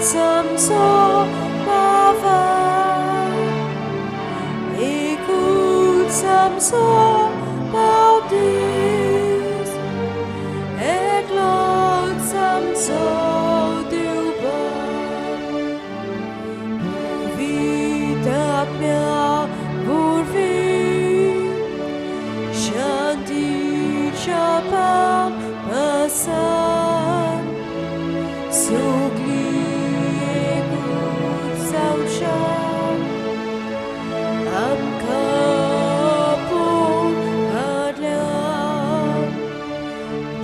samso bava écoute samso baudis éclate samso duba vita mia vorvi shanti chapa pasan sugli écoute saucha amka po adla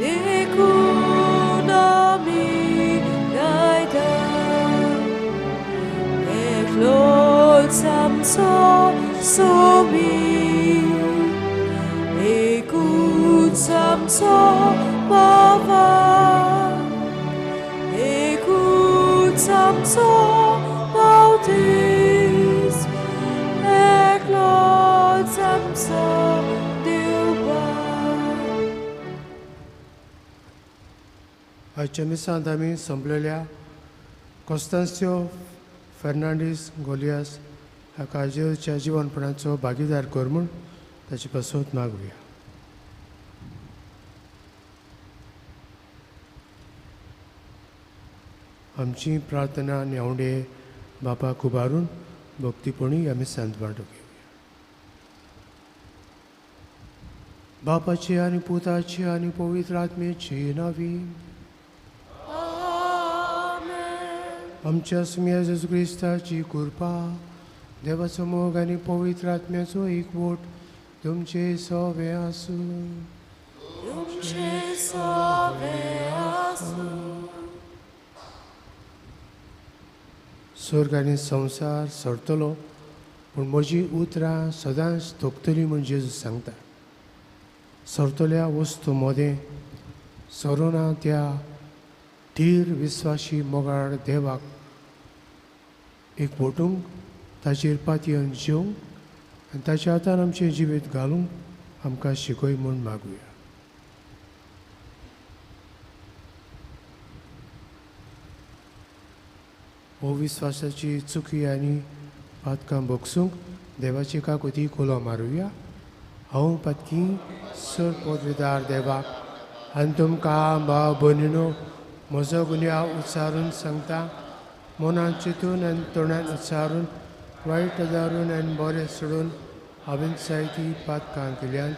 dekunami gaida eklot samso somi écoute samso bava écoute samso bautis éclot samso duba. आजच्या मिसांत आमी संपलेल्या कॉन्स्टन्सियो फर्नांडीस गोलियास हाका जेवच्या जिवनपणाचो भागीदार कर म्हूण ताची पासत मागुया. आमची प्रार्थना न्यावडे बापाक उबारून भक्तीपणी आमी संत वांटो घेवया. बापाचे आनी पुताचे आनी पवित्र आत्मेचे नांवी आमच्या सुम्या जेजू क्रिस्ताची कृपा देवाचो मोग आनी पवित्र आत्म्याचो एकवट तुमचे सवे आसूं. स्वर्ग आनी संवसार सरतलो पूण म्हजी उतरां सदांच थोपतलीं म्हूण जेजू सांगता. सरतल्या वस्तू मोदें सरोना त्या धीर विस्वाशी मोगाळ देवाक एकवटूंक ताचेर पातयेवन जेवंक आनी ताच्या हातान आमचें जिवीत घालूंक आमकां शिकय म्हूण मागुया. अविस्वासाची चुकी आनी पातकां बोगसूंक देवाची काकुती कोलो मारुया. हांव पातकी सर पदवीदार देवाक आनी तुमकां भाव भयणीनो म्हजो गुन्यांव उच्चारून सांगता. मनांत चिंतून आनी तोंडान उच्चारून वायट दारून आनी बरें सोडून हांवें जायतीं पातकां केल्यान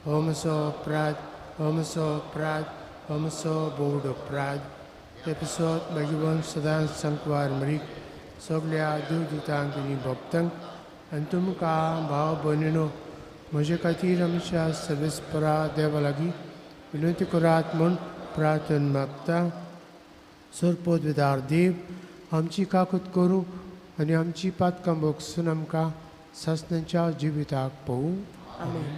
हो म्हजो अपराध, हो म्हजो अपराध, हो म्हजो बोड अपराध. ते पिसोत मागीर सदांच सांकवार मरीक सगळ्या देवदूतांक आनी भक्तांक आनी तुमकां भाव भयणीनो म्हजे खातीर आमच्या सर्वेस्परा देवा लागीं विनंती करात म्हूण प्रार्थना मागता. सर पदवीदार देव आमची काकूत करूं आनी आमची पातकां बोगसून आमकां सासणाच्या जिविताक पळोवं. आमेन.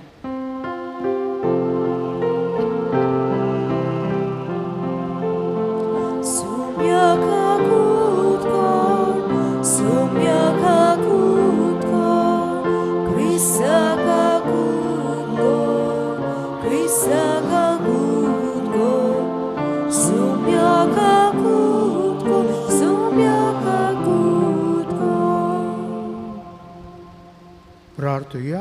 प्रार्थुया.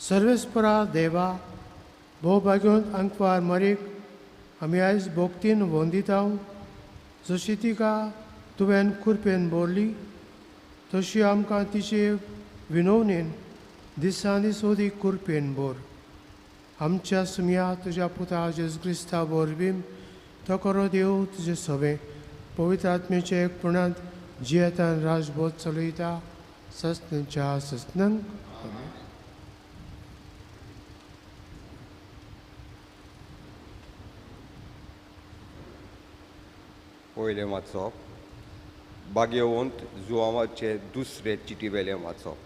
सर्वेस्परा देवा भोवभाग्यवंत अंकवार मरीक आमी आयज भोक्तीन वंदिता. जशी तिका तुवें कृपेन बोरली तशी आमकां तिचे विनवणेन दिसान दीस ओदीक कृपेन बोर. आमच्या सुम्या तुज्या पुता जेजू क्रिस्ता वरवीं तो करो देव तुजें सवें पवित्र आत्म्याच्या एकपणांत जियेतान राजभोज चलयता सस्नांच्या सस्नांक. पयलें वाचप भाग्यवंत जुआवाचे दुसरे चिटीवेलें वाचप.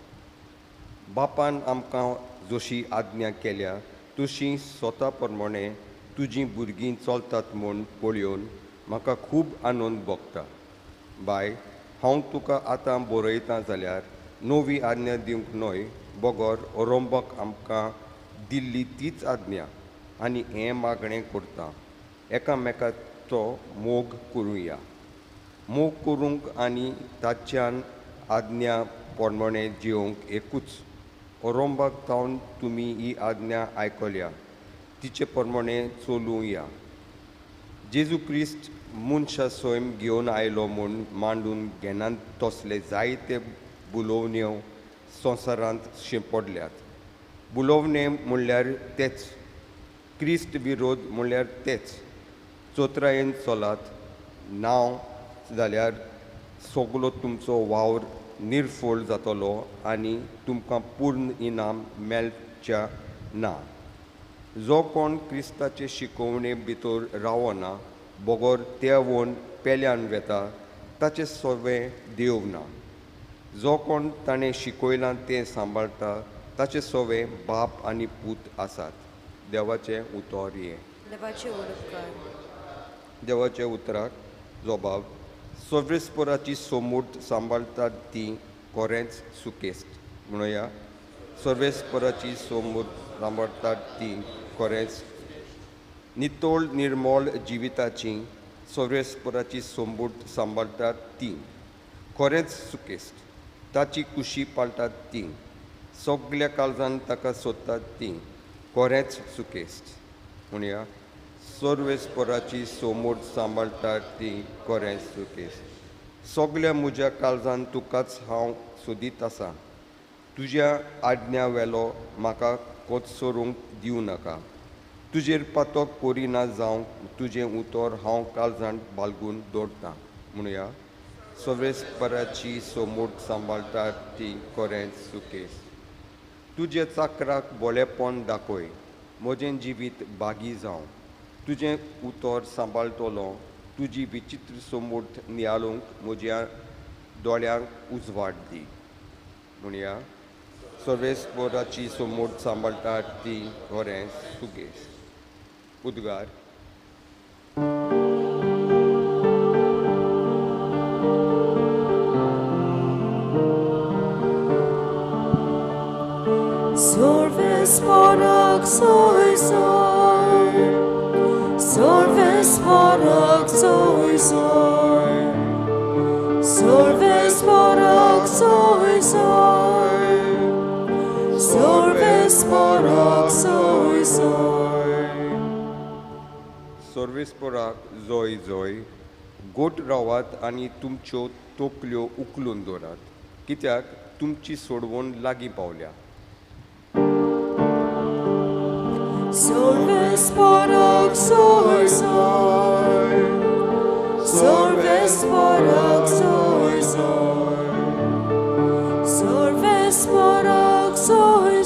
बापान आमकां जशी आज्ञा केल्या तशी स्वता प्रमाणे तुजीं भुरगीं चलतात म्हूण पळयोवन म्हाका खूब आनंद भोगता. बाय, हांव तुका आतां बरयतां जाल्यार नवी आज्ञा दिवंक न्हय, बगर अरोंबक आमकां दिल्ली तीच आज्ञा आनी हें मागणें करता. एकामेकाक तो मोग करूया. मोग करूंक आनी ताच्यान आज्ञा पोरमणे जिवंक एकूच. ओरोंबाक जावन तुमी ही आज्ञा आयकल्या, तिचे पोरमणे चलुया. जेजू क्रिस्त मनशा स्वयं घेवन आयलो म्हूण मांडून घेनात तसले जायते बुलोवण्यो संवसारांत शिंपडल्यात. बुलोवणे म्हणल्यार तेच, क्रिस्त विरोध म्हणल्यार तेच. चोत्रायेन चलात, नांव जाल्यार सगलो तुमचो वावर निर्फोळ जातलो आनी तुमकां पूर्ण इनाम मेळच्या ना. जो कोण क्रिस्ताचे शिकोवणे भितर रावना, बोगोर तेवून पेल्यान वेता, ताचे सवें देव ना. जो कोण ताणें शिकयलां तें सांबाळटा, ताचे सवें बाप आनी पूत आसात. देवाचें उतर हे. देवाचे उलोवकार. देवाच्या उतराक जबाब. सर्वेस्पराची सोमूट सांबाळटात ती खरेंच सुकेस्त. म्हणूया, सर्वेस्पराची सोमूट सांबाळटात ती खरेंच नितोळ निर्मळ जिविताची सर्वेस्पराची सोमूट सांबाळटात ती खरेंच सुकेस्त. ताची कुशी पाळटात ती सगल्या काळजान ताका सोदतात ती खरेंच सुकेस्त. म्हणुया, सर्वेस्पराची सोमूट सांबाळटात ती खरेंच सुकेस्त. सगल्या म्हज्या काळजान तुकाच हांव सोदीत आसां. तुज्या आज्ञा वेलो म्हाका कोचसरूंक दिवं नाका. तुजेर पातोक कोरिना जावंक तुजें उतर हांव काळजांत बाळगून दवरतां. म्हणुया, सर्वेस्पराची सोमूट सांबाळटात ती खरेंच सुकेस्त. तुजे चाकराक बोळेपण दाखय, म्हजें जिवीत बागी जावं. तुजें उतर सांबाळटलो, तुजी विचित्र सोमूट नियाळूंक म्हज्या दोळ्यांक उजवाड दी. म्हणुया, सर्वेस्पराची सोमूट सांबाळटात ती खरेंच सुकेस्त. उद्गार. Sorvesporak soy. Sorvesporak soy. Sorvesporak soy. Sorvesporak soy. सर्वेस्पराक जय जय. गोट रावात आनी तुमच्यो तोकल्यो उखलून दवरात, कित्याक तुमची सोडवण लागीं पावल्या. Sorvesporak soy. Sorvesporak soy. Sorvesporak soy.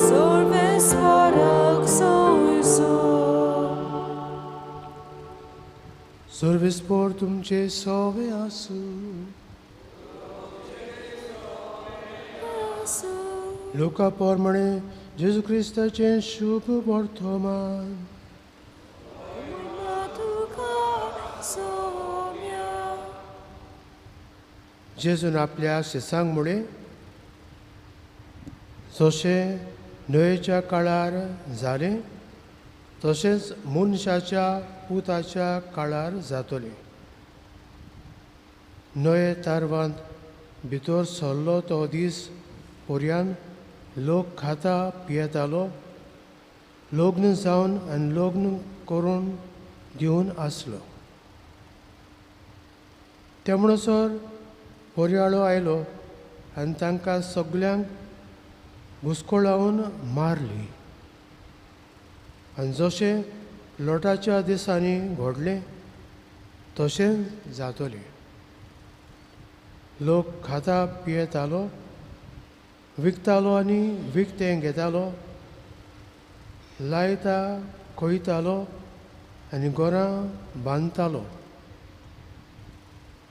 Sorvesporak soy. सर्वेस्पर तुमचे सवे आसूं. लोका पोरमणे जेजू क्रिस्ताचें शुभ वर्तमान. जेजून आपल्या शिसांक म्हणे, जशें न्हंयेच्या काळार जालें तशेंच मनशाच्या पुताच्या काळार जातलें. न्हंये तारवांत भितर सरलो तो दीस पर्यंत लोक खाता पियेतालो, लग्न जावन आनी लग्न करून दिवन आसलो. त्या म्हणसर पर्याळो आयलो आनी तांकां सगल्यांक घुस्कोळावन मारली. आनी जशें लोटाच्या दिसांनी घडलें तशें जातलें. लोक खाता पियेतालो, विकतालो आनी विकतें घेतालो, लायता खंयतालो आनी घरां बांदतालो.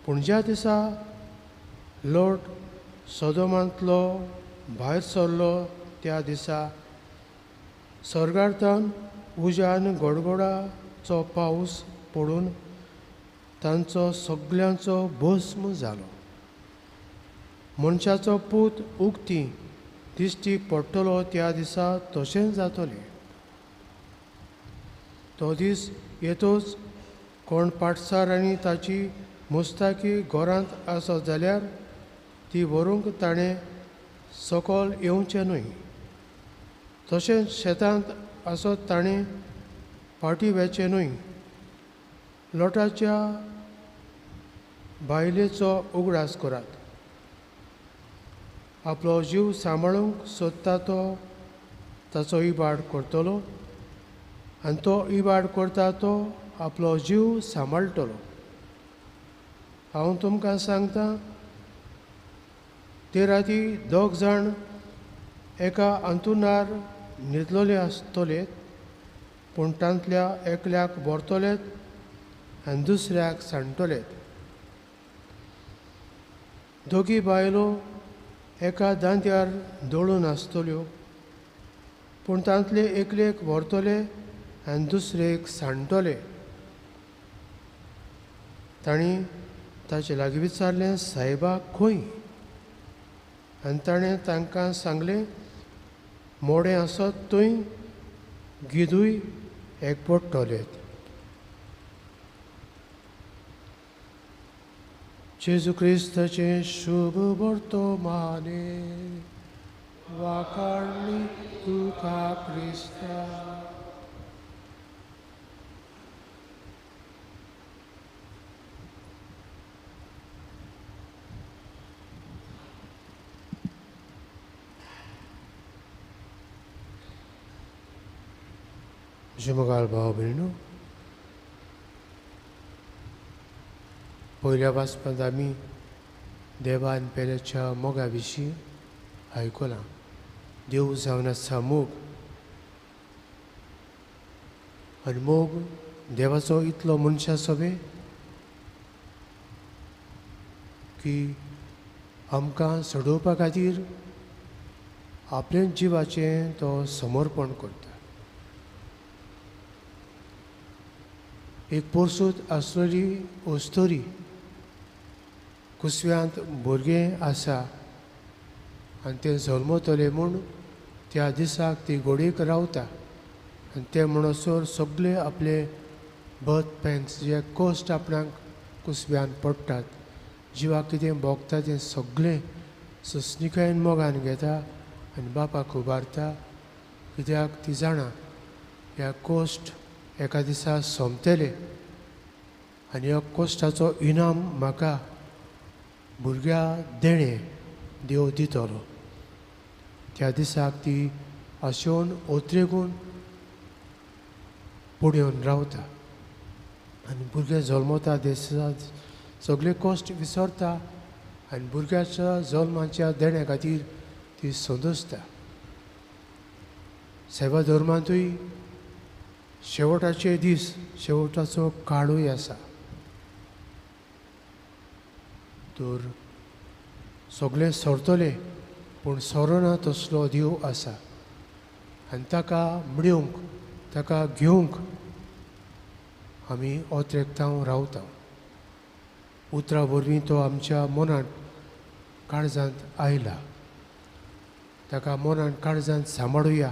पूण ज्या दिसा लोट सोदोमांतलो भायर सरलो त्या दिसा सर्गार्थान उज्यान गडगडाचो पावस पडून तांचो सगल्यांचो भस्म जालो. मनशाचो पूत उक्ती दिश्टी पडटलो त्या दिसा तशें जातलें. तो दीस येतोच कोण पाटसार आनी ताची मुस्ताकी घोरांत आसत जाल्यार ती व्हरूंक ताणें सकयल येवचें न्हय. तशेंच शेतांत आसत ताणें फाटीं वचचें न्हय. लोटाच्या बायलेचो उगडास करात. आपलो जीव सांबाळूंक सोदता तो ताचो इबाड करतलो आनी तो इबाड करता तो आपलो जीव सांबाळटलो. हांव तुमकां सांगतां, ते राती दोग जाण एका अंथरुणार न्हिदलोले आसतलेत, पूण तांतल्या एकल्याक व्हरतलेत आनी दुसऱ्याक सांडटलेत. दोगी बायलो एका दांत्यार दळून आसतल्यो, पूण तांतले एकलेक व्हरतले आनी दुसरेक सांडटले. तांणी ताचे लागीं विचारलें, सायबा खंय? आनी ताणें तांकां सांगलें, मोडें आसत थंय गिदूय एकपडटलेत. जेजू क्रिस्ताचें शुभ वर्तमाने वाकाडली तुका क्रिस्ता. जुमगाल भाव भयणो, पयल्या वाचपांत आमी देवान पेल्याच्या मोगा विशीं आयकलां. देव जावन आसा मोग, आनी मोग देवाचो इतलो मनशा सवे की आमकां सोडोवपा खातीर आपल्या जिवाचें तो समर्पण करता. एक पोरसूत आसलेली ओस्तोरी कुसव्यांत भुरगें आसा आनी तें जल्मतलें म्हूण त्या दिसाक ती घोडयेक रावता. आनी ते म्हणसर सगळे आपले बथ पॅन्स जे कोश्ट आपणाक कुसव्यान पडटात, जिवाक कितें भोगता तें सगळें सुस्निकायेन मोगान घेता आनी बापाक उबारता. कित्याक ती जाणा ह्या कोश्ट एका दिसा सोंपतले आनी ह्या कोश्टाचो इनाम म्हाका भुरग्या देणें देव दितलो. त्या दिसाक ती आशेवन ओत्रेगून फुडें येवन रावता आनी भुरगें जल्मता दिसा सगळे कोश्ट विसरता आनी भुरग्याच्या जल्माच्या देण्या खातीर ती संदोसता. सेवा धर्मांतूय शेवटाचे दीस, शेवटाचो काळूय आसा. तर सगळे सरतले पूण सरोना तसलो देव आसा आनी ताका मिळोवंक, ताका घेवंक आमी ओत्रेकतांव रावता. उतरां वरवीं तो आमच्या मनांत काळजांत आयला. ताका मनांत काळजांत सांबाळुया.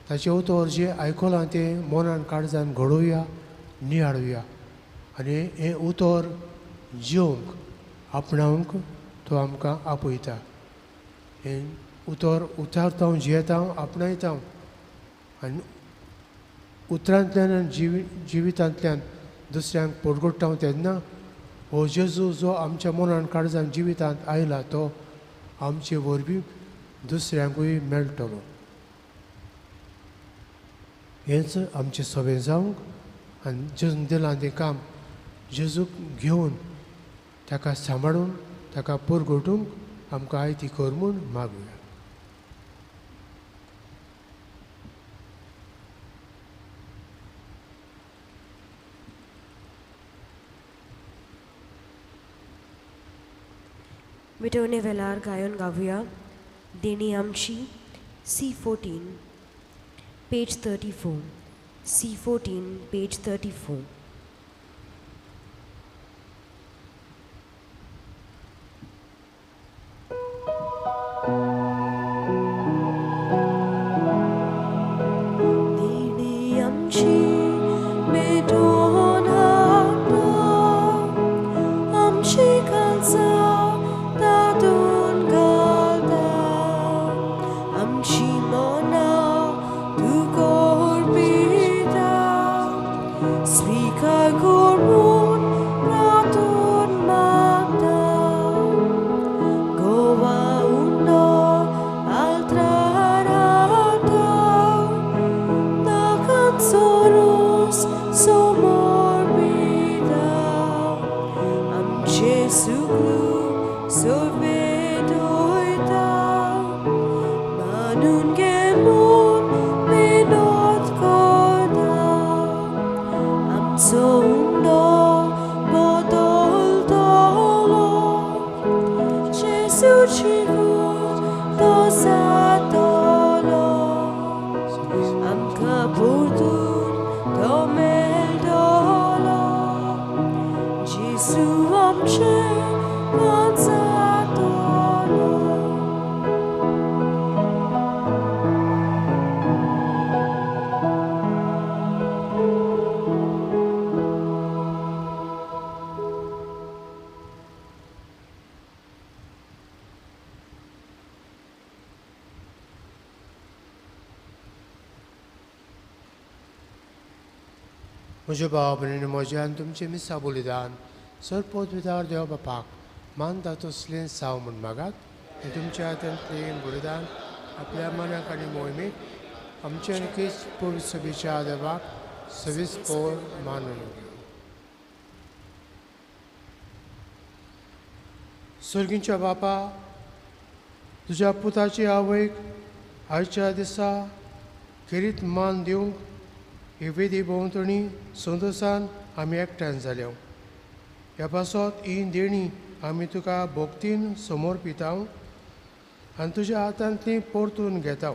ताचे उतर जें आयकलां तें मनांत काळजांत घडोवया, नियाळुया आनी हें उतर जिवंक आपणावंक तो आमकां आपयता. हें उतर उतारता जियेता आपणायता आनी उतरांतल्यान आनी जिवितांतल्यान दुसऱ्यांक परगट्टा तेन्ना हो जेजू जो आमच्या मनांत काळजांत जिवितांत आयला तो आमचे वरवीं दुसऱ्यांकूय मेळटलो. हेंच आमचें सवें जावंक आनी जेजून दिलां तें काम जेजूक घेवन ताका सांबाळून ताका परगटूंक आमकां आयती कर म्हूण मागुया. विटवणे वेलार गायन गावया देणी आमची C14 पेज 34. C14 page 34. देणी आमची kormun ratun magda goa uno altrarata nakan soros somorbida am Jesuglu sorvedoita manun gemun minot koda am sondo bodol dolo Jesu chigut dosatolo am kapurdun domel dolo Jesu amche kanzatolo मुझे बाप ने मोजान तुमचे मिसा बलिदान sir पदविदार देव बापाक मान दातोसलें साव म्हूण मागात आनी तुमच्या हातांतलें बलिदान आपल्या मनाक आनी मोहिमेक आमच्या नक्कीच पवित्र सभेच्या देवाक सविस्पोर मानून सर्गींच्या बापा तुज्या पुताची आवयक आयच्या दिसा खेरीत मान दिवंक ही विधी भोंवतणी संतोसान आमी एकठांय जाल्यो ह्या पासत ही देणी आमी तुका भोक्तीन समर्पिता आनी तुज्या हातांतली परतून घेता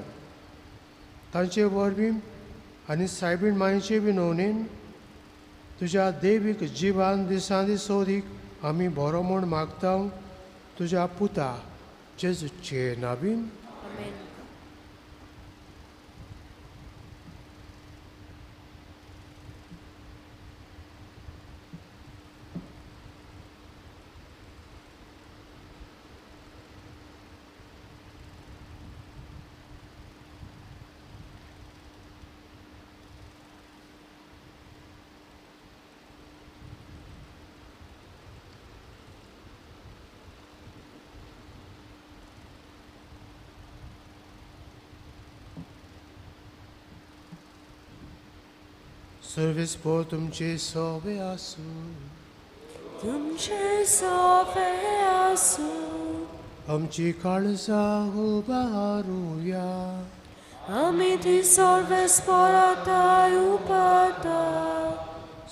तांचे वरवीं आनी सायबीण मायेचे बी नोंदणेन तुज्या देवीक जिवान दिसां दीस सोदीक आमी बरो म्हूण मागता तुज्या पुता जेजूचे नांवीन Amen. सर्वेस्पोर तुमचे सोबे आसूं तुमचे सोबे आसूं आमची काळजां उबारुया आमी ती सर्वेस्पराताय उपाता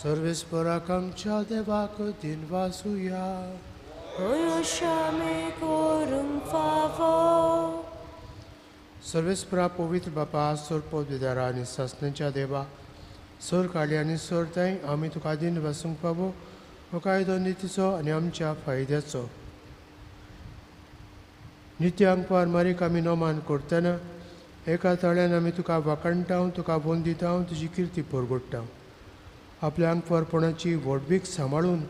सर्वेस्पोराक आमच्या देवाक दिन वाजुया Oyosame korum favor सर्वेस्परा पवित्र बापा सोर पदविदारा आनी सासणेच्या देवा सोर काळी आनी सोर थंय आमी तुका दिन वासूंक पावो हो कायदो नितीचो आनी आमच्या फायद्याचो नित्य अंकवार मारीक आमी नोमान करतना एका तळ्यान आमी तुका वाकणटा तुका वंदिता तुजी किर्ती परगोडटा आपल्या अंकवारपणाची व्हडवीक सांबाळून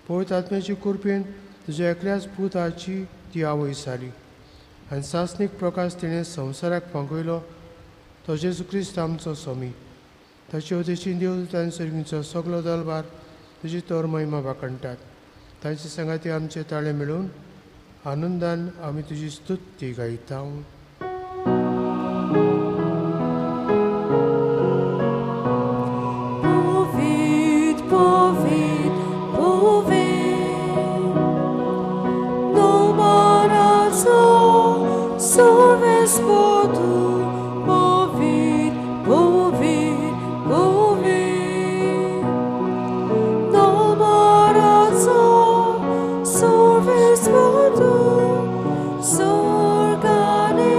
पवित्र आत्म्याची कुरपेन तुज्या एकल्याच पुताची ती आवय जाली आनी सासणीक प्रकाश तिणें संवसाराक पांगयलो तो जेजू क्रिस्त आमचो स्वामी ताचे उदेशी देवदूतांनी सर्गींचो सगलो दलबार तुजी तोर महिमा वाकणटात तांचे संगाती आमचे ताळे मेळून आनंदान आमी तुजी स्तुती गायता Povid, povid, povid Nomarazo Sorves potu Povid, povid, povid Nomarazo Sorves potu Sorgane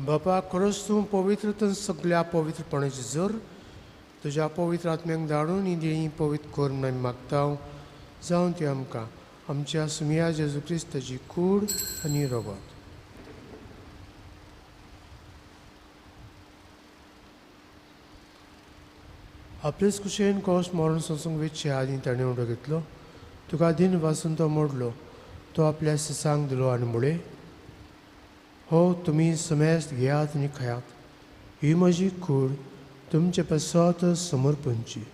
बापा खरोच तूं पवित्रतन सगळ्या पवित्रपणाची जोर तुज्या पवित्र आत्म्याक धाडून ही देणी पवित्र कर म्हणून मागता जावन ती आमकां आमच्या सुमिया जेजू क्रिस्ताची कूड आनी रगत. आपलेच कुशेन कोस मरण संसूंक वेचचे आनी ताणें उडो घेतलो. तुका दिन वाचून तो मोडलो. तो आपल्या सिसांक दिलो आनी मुळे हो तुमी समेस्त घेयात आनी खायात. ही म्हजी कूड तुमचे पसत समर्पणची.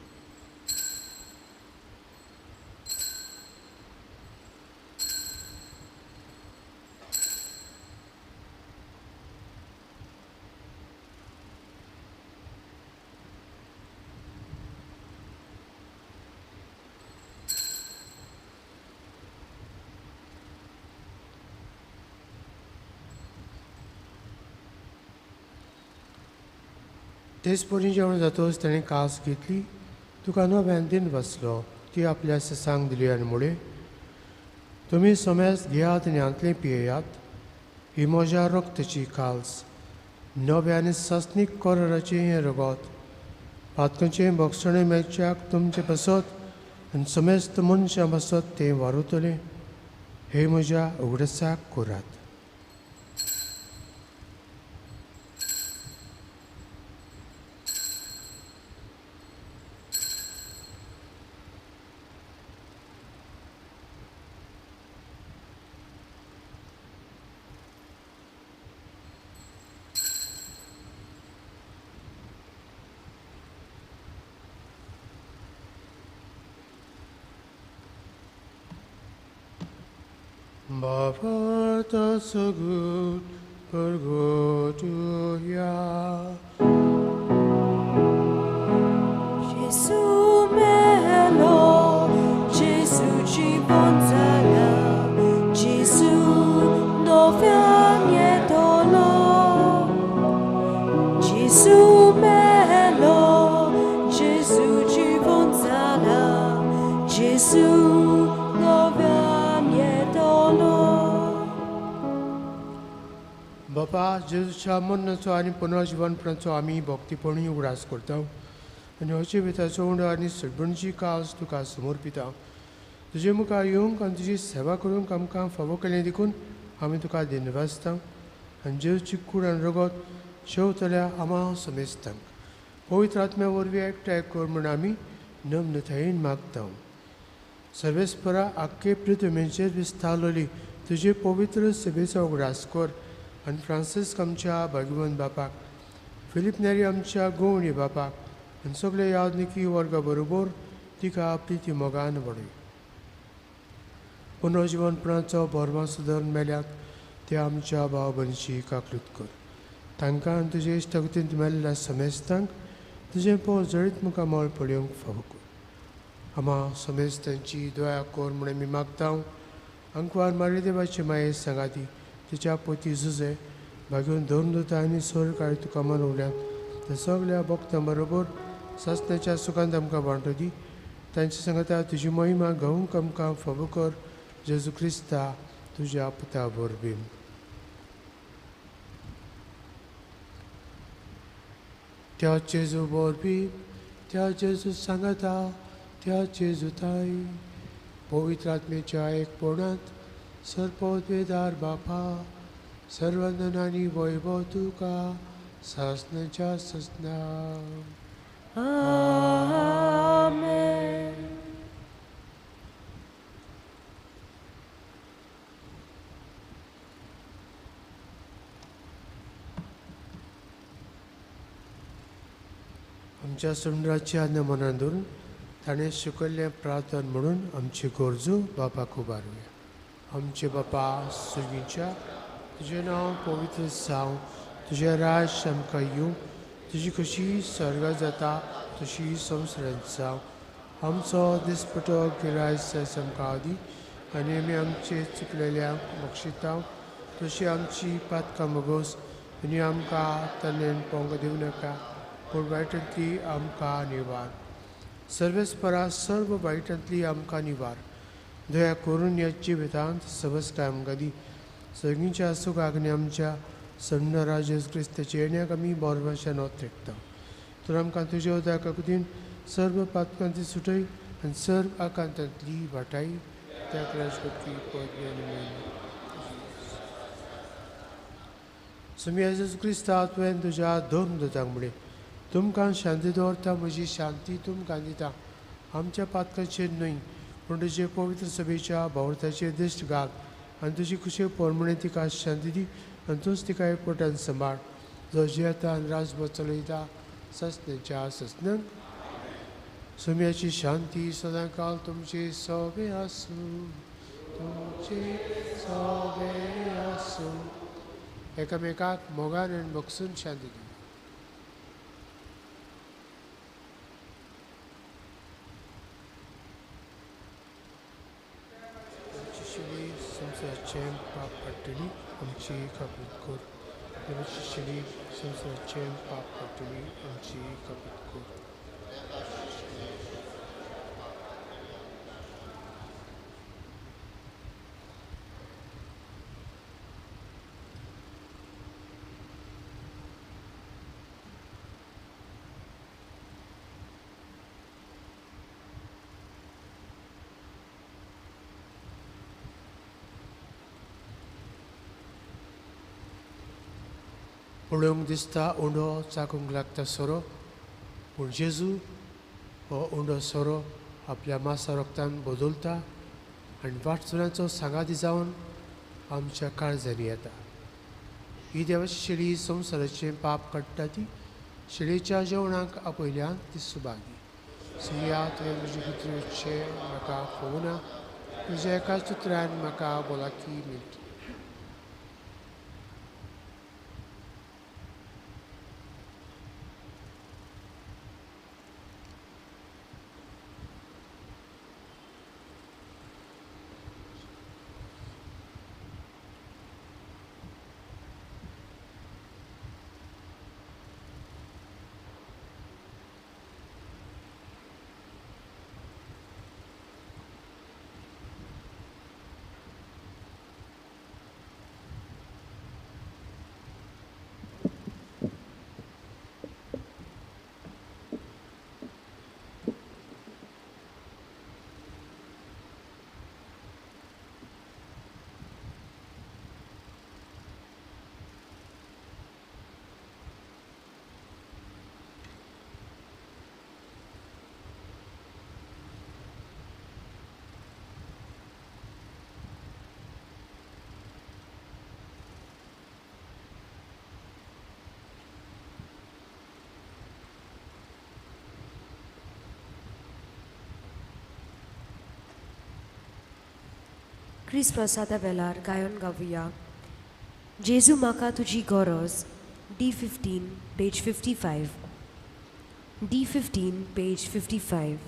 तेच परी जेवण जातोच ताणें कास घेतली. तुका नव्यान दिन वाचलो. ती आपल्या सिसांक दिली आनी मुळे तुमी समेस्त घेयात आनी हांतलें पियेयात. ही म्हज्या रक्ताची काल्स नव्या आनी सस्नीक कराराचें हें रगत पातकांचें भक्षणें मेळच्याक तुमचे बसत आनी समेस्त मनशां बसत तें वारुतलें. हे म्हज्या उगडसाक करात. Bavata sagut pergotuya. Gesù melo, Gesù জীবন জ্বালা, Gesù নవ్যাnie dolo. Gesù melo, Gesù জীবন জ্বালা, Gesù nowia dolo. बापा जेजूच्या मरणाचो आनी पुनर्जीवनपणाचो आमी भक्तीपणी उगडास करता आनी अशे विताचो उंड आनी सडबणची कास तुका समर्पिता. तुजे मुखार येवंक आनी तुजी सेवा करूंक आमकां फावो केलें देखून आमी तुका दिनवासता आनी जेजूची कूड आनी रगत शेवतल्या आमा समेस्तांक पवित्र आत्म्या वरवीं एकठांय कर म्हूण आमी नम्रतायेन मागता. सर्वेस्परा आख्खे पृथ्वीचेर विस्तारलेली तुजे पवित्र सेवेचो उगडास कर आनी फ्रांसीस आमच्या भाग्यवंत बापाक, फिलीप नेरी आमच्या गोवणी बापाक आनी सगळे यादनिकी वर्गा बरोबर तिका प्रिती मोगान वडय. पुनर्जीवनपणाचो बर्मा सुदारून मेल्यात ते आमच्या भाव भयणीची काकलूत कर. तांकां आनी तुजे इश्टगतींत मेल्ल्या समेस्तांक तुजें पोर जळीत मुखार मोळ पडयोंक फावो कर. आमा समेस्तांची दया कर म्हूण आमी मागता. अंकवार मारी देवाची माये सांगाती तिच्या पोती झुजे भाग्योन धरून दोता आनी सोर काळी तुका मनवल्यात त्या सगळ्या भक्तां बरोबर सासण्याच्या सुखांत आमकां वांटो दी. तांचे सांगता तुजी महिमा गावूंक आमकां फावो कर. जेजू क्रिस्ता तुज्या पुता वरवीं. त्या जेजू वरवीं त्या जेजू सांगता त्या जेजूताय पवित्र आत्मेच्या एकपणांत सर्पोद्वेदार बापा सर्वंदन आनी वैभव तुका सासण्याच्या ससना. Amen. आमच्या सुंदराची आज्ञा मनान धरून ताणें शिकयल्लें प्रार्थन म्हणून आमची गरजो बापाक उबारूया. आमचे बापा सुर्गीच्या तुजें नांव पवित्र जावं. तुजें राज आमकां येवं. तुजी कशी स्वर्गांत जाता तशी संवसारांत जावं. आमचो दिसपटो गिरायस आमकां दी आनी आमी आमचे चुकलेल्यांक बक्षिता तशी आमची पातकां मोगोस आनी आमकां तन्नेन पोंग दिवं नाका पूण वायटांतली आमकां निवार. सर्वेस्परा सर्व वायटांतली आमकां निवार. दया करून ह्या जिवितांत सबस्काय आमकां दी. सगळींच्या सुखाग्नी आमच्या सण्ण जेजू क्रिस्ताच्या येण्याक आमी बोरभाशेन ओत्रेकता. तर आमकां तुज्या उदका कुदीन सर्व पातकांची सुटय आनी सर्व आकांतांतली वाटाय त्या राजकोटकी सुमी जेजू क्रिस्ता तुवें तुज्या दोन दुतांक म्हणलें, तुमकां शांती दवरता, म्हजी शांती तुमकां दिता. आमच्या पातकाचेर न्हय पूण तुजे पवित्र सभेच्या भोंवताचेर दिश्ट घाल आनी तुजी खुशी पोरमणे तिका शांती दी आनी तूंच तिका एकवटान सांबाळ, जो जियेता आनी राजभर चलयता ससण्याच्या ससनंक. सुम्याची शांती सदां काल तुमचे सोबे आसूं, तुमचे सोबे आसूं. एकामेकाक मोगान आनी मोगसून शांती दी. संवसाराचें पाप काडटली आमची काबूत कर. देवाची शिडी संवसाराचें पाप काडटली आमची काबूत कर. पळोवंक दिसता उंडो चाकूंक लागता सोरो, पूण जेजू हो उंडो सोरो आपल्या मासा रोगतान बदलता आनी वाटचुऱ्याचो सांगाती जावन आमच्या काळजांनी येता. ही देवाची शिडी संवसाराचें पाप काडटा ती शिडेच्या जेवणाक आपयल्यान ती सुभागी. सुया तुवें म्हजे पुत्रेचें म्हाका फोवना, तुज्या एकाच उतरान म्हाका भलायकी मेळटली. क्रिस प्रसादा वेलार गायन गावया. जेजू म्हाका तुजी गरज. D15 page 55. D15 page 55.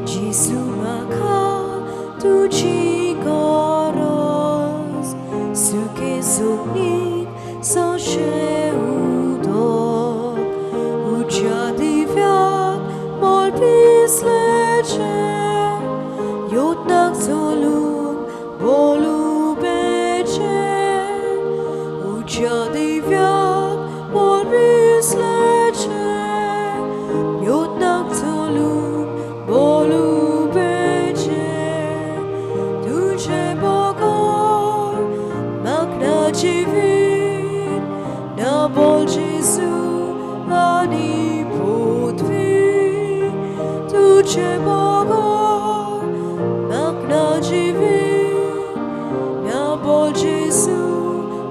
जेजू म्हाका तुजी Suke zuni sache udo Ucia diviat mol pislece Jotnak solum bolu bece Ucia diviat mol pislece Jotnak solum bolu bece Tuce Divin, na bol Jezu, ani podvi, tuce Bogor, magna divin, na bol Jezu,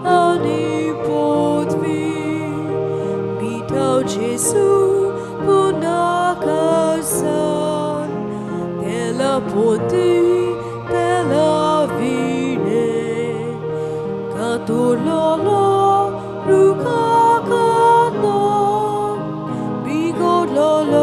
ani podvi, mitau Jezu, punakasan, della poti, della vine. Lolo, Ruka Kano, Bigo Lolo.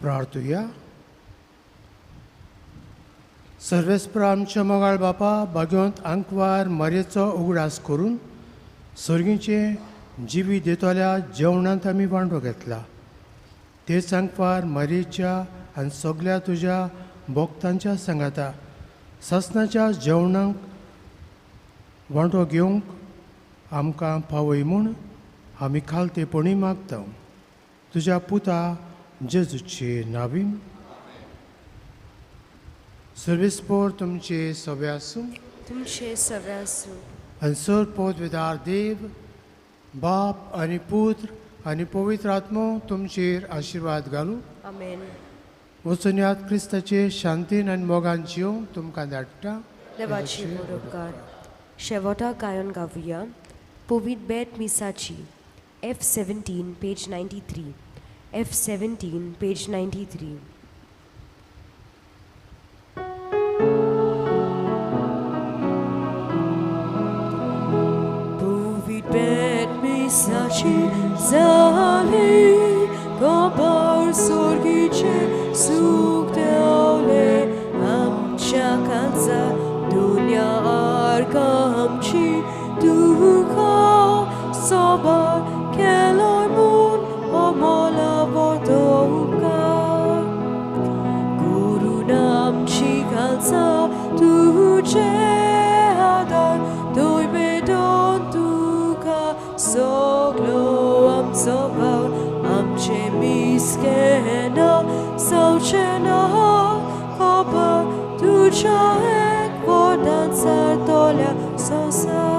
प्रार्थूया. सर्वेस्पर आमच्या मोगाळ बापा बागेवंत आंकवार मरेचो उगडास करून सर्गीचे जिवी दितोल्या जेवणांत आमी वांटो घेतला. तेच आंकवार मरेच्या आनी सगळ्या तुज्या भक्तांच्या सांगाता ससनाच्या जेवणांक वांटो घेवंक आमकां पावय म्हूण आमी खालतेपणी मागता. तुज्या पुता जेजूचे नांवीन. सर्वेस्पर तुमचे सवे आसूं. तुमचे सवे आसूं. आनी सर पदवेदार देव बाप आनी पुत्र आनी पवित्र आत्मो तुमचेर आशिर्वाद घालूं. आमेन. वचून याद क्रिस्ताचे शांतीन आनी मोगान जियो तुमकां धाडटा. देवाची बरोबकार. शेवटा गायन गावुया. पोवीत बेट मिसाची F17 page 93. F17 page 93. Powiedz Misachi zali kobar sorgicie sukteole amcia kanza dunia arkamci duka sobar kelormun omola vodoka guru namci kanza tuje adar doi bedon duka soglo am sobar amce miskena sauchena kobar tuja ek vodan sartolia sosa